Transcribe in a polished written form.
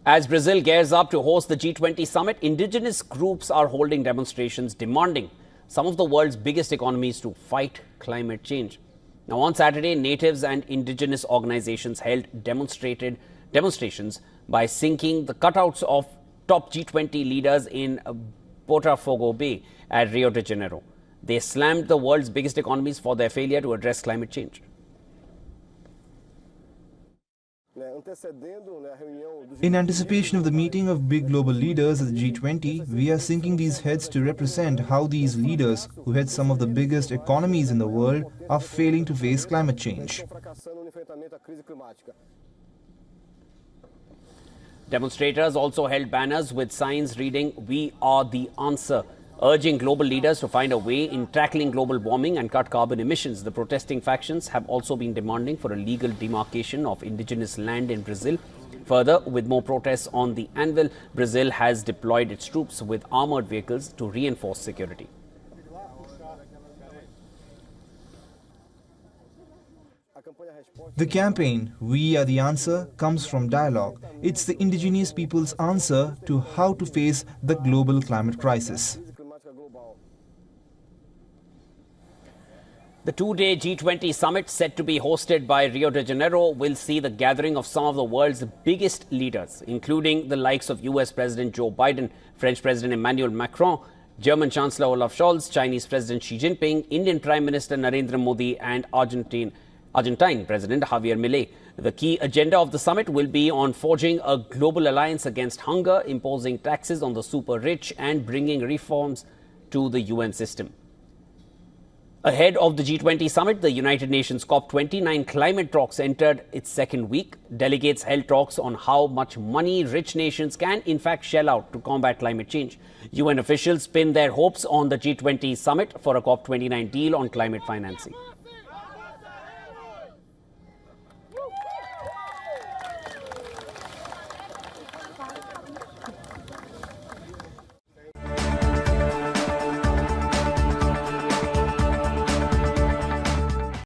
As Brazil gears up to host the G20 summit, indigenous groups are holding demonstrations demanding some of the world's biggest economies to fight climate change. Now, on Saturday, natives and indigenous organizations held demonstrations by sinking the cutouts of top G20 leaders in Botafogo Bay at Rio de Janeiro. They slammed the world's biggest economies for their failure to address climate change. In anticipation of the meeting of big global leaders at the G20, we are sinking these heads to represent how these leaders, who head some of the biggest economies in the world, are failing to face climate change. Demonstrators also held banners with signs reading, "We are the answer," urging global leaders to find a way in tackling global warming and cut carbon emissions. The protesting factions have also been demanding for a legal demarcation of indigenous land in Brazil. Further, with more protests on the anvil, Brazil has deployed its troops with armored vehicles to reinforce security. The campaign, "We Are the Answer," comes from dialogue. It's the indigenous people's answer to how to face the global climate crisis. The two-day G20 summit, set to be hosted by Rio de Janeiro, will see the gathering of some of the world's biggest leaders, including the likes of US President Joe Biden, French President Emmanuel Macron, German Chancellor Olaf Scholz, Chinese President Xi Jinping, Indian Prime Minister Narendra Modi, and Argentine President Javier Milei. The key agenda of the summit will be on forging a global alliance against hunger, imposing taxes on the super rich, and bringing reforms to the UN system. Ahead of the G20 summit, the United Nations COP29 climate talks entered its second week. Delegates held talks on how much money rich nations can in fact shell out to combat climate change. UN officials pinned their hopes on the G20 summit for a COP29 deal on climate financing.